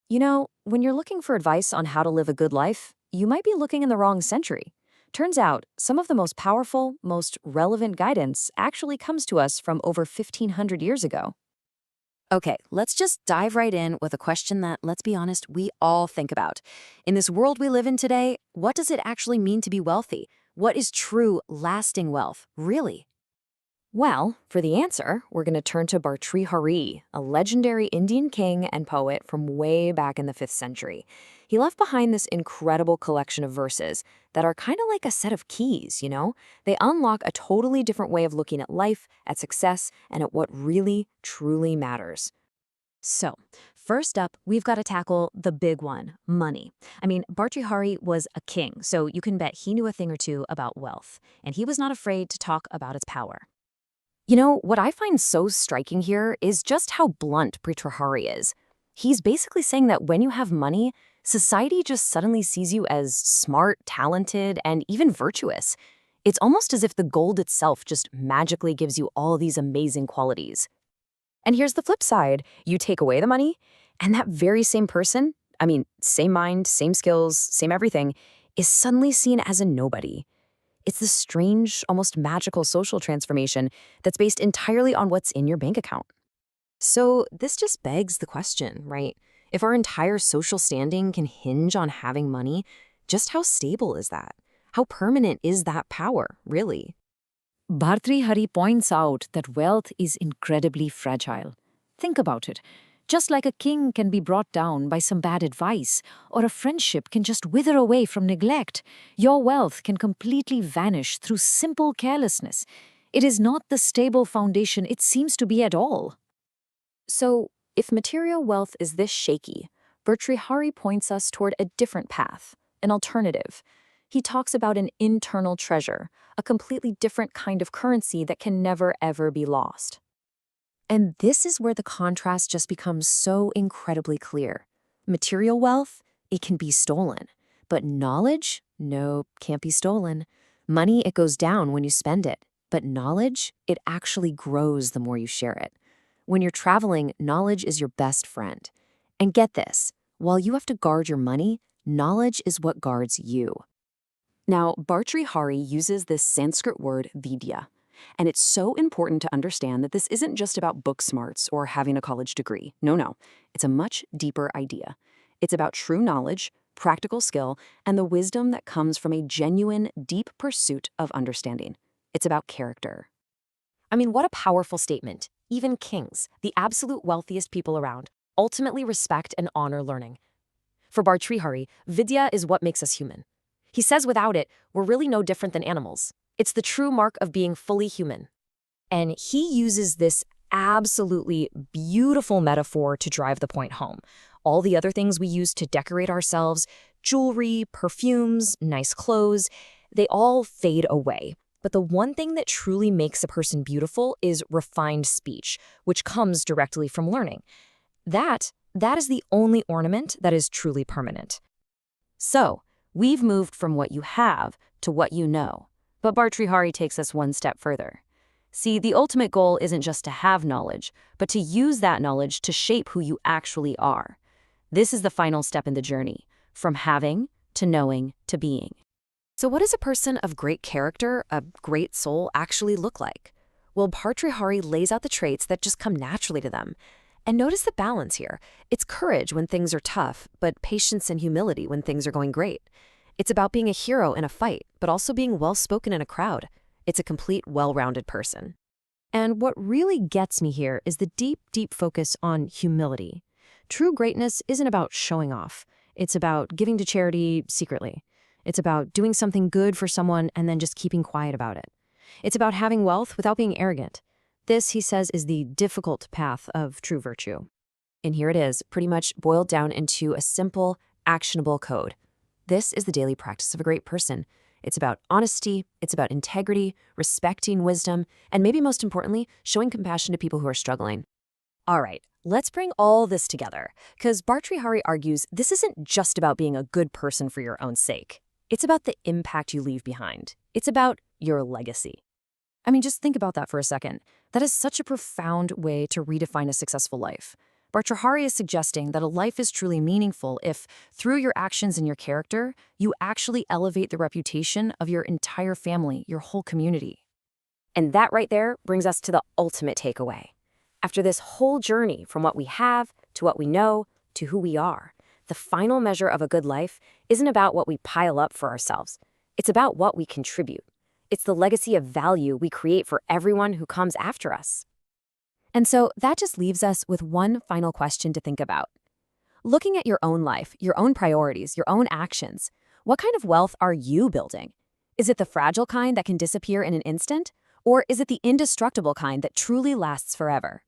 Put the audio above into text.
When you're looking for advice on how to live a good life, you might be looking in the wrong century. Turns out, some of the most powerful, most relevant guidance actually comes to us from over 1,500 years ago. Okay, let's just dive right in with a question that, let's be honest, we all think about. In this world we live in today, what does it actually mean to be wealthy? What is true, lasting wealth, really? Well, for the answer, we're going to turn to Bhartrihari, a legendary Indian king and poet from way back in the 5th century. He left behind this incredible collection of verses that are kind of like a set of keys. They unlock a totally different way of looking at life, at success, and at what really, truly matters. So, first up, we've got to tackle the big one, money. Bhartrihari was a king, so you can bet he knew a thing or two about wealth, and he was not afraid to talk about its power. What I find so striking here is just how blunt Bhartrihari is. He's basically saying that when you have money, society just suddenly sees you as smart, talented, and even virtuous. It's almost as if the gold itself just magically gives you all these amazing qualities. And here's the flip side. You take away the money, and that very same person, same mind, same skills, same everything, is suddenly seen as a nobody. It's this strange, almost magical social transformation that's based entirely on what's in your bank account. So this just begs the question, right? If our entire social standing can hinge on having money, just how stable is that? How permanent is that power, really? Bhartrihari points out that wealth is incredibly fragile. Think about it. Just like a king can be brought down by some bad advice, or a friendship can just wither away from neglect, your wealth can completely vanish through simple carelessness. It is not the stable foundation it seems to be at all. So, if material wealth is this shaky, Bhartrihari points us toward a different path, an alternative. He talks about an internal treasure, a completely different kind of currency that can never ever be lost. And this is where the contrast just becomes so incredibly clear. Material wealth, it can be stolen. But knowledge, no, can't be stolen. Money, it goes down when you spend it. But knowledge, it actually grows the more you share it. When you're traveling, knowledge is your best friend. And get this, while you have to guard your money, knowledge is what guards you. Now, Bhartrihari uses this Sanskrit word vidya. And it's so important to understand that this isn't just about book smarts or having a college degree. No. It's a much deeper idea. It's about true knowledge, practical skill, and the wisdom that comes from a genuine, deep pursuit of understanding. It's about character. What a powerful statement. Even kings, the absolute wealthiest people around, ultimately respect and honor learning. For Bhartrihari, vidya is what makes us human. He says without it, we're really no different than animals. It's the true mark of being fully human. And he uses this absolutely beautiful metaphor to drive the point home. All the other things we use to decorate ourselves, jewelry, perfumes, nice clothes, they all fade away. But the one thing that truly makes a person beautiful is refined speech, which comes directly from learning. That is the only ornament that is truly permanent. So, we've moved from what you have to what you know. But Bhartrihari takes us one step further. See, the ultimate goal isn't just to have knowledge, but to use that knowledge to shape who you actually are. This is the final step in the journey, from having to knowing to being. So what does a person of great character, a great soul, actually look like? Well, Bhartrihari lays out the traits that just come naturally to them. And notice the balance here. It's courage when things are tough, but patience and humility when things are going great. It's about being a hero in a fight, but also being well-spoken in a crowd. It's a complete, well-rounded person. And what really gets me here is the deep, deep focus on humility. True greatness isn't about showing off. It's about giving to charity secretly. It's about doing something good for someone and then just keeping quiet about it. It's about having wealth without being arrogant. This, he says, is the difficult path of true virtue. And here it is, pretty much boiled down into a simple, actionable code. This is the daily practice of a great person. It's about honesty, it's about integrity, respecting wisdom, and maybe most importantly, showing compassion to people who are struggling. All right, let's bring all this together, because Bhartrihari argues this isn't just about being a good person for your own sake. It's about the impact you leave behind. It's about your legacy. Just think about that for a second. That is such a profound way to redefine a successful life. Bhartrihari is suggesting that a life is truly meaningful if, through your actions and your character, you actually elevate the reputation of your entire family, your whole community. And that right there brings us to the ultimate takeaway. After this whole journey from what we have to what we know to who we are, the final measure of a good life isn't about what we pile up for ourselves. It's about what we contribute. It's the legacy of value we create for everyone who comes after us. And so that just leaves us with one final question to think about. Looking at your own life, your own priorities, your own actions, what kind of wealth are you building? Is it the fragile kind that can disappear in an instant? Or is it the indestructible kind that truly lasts forever?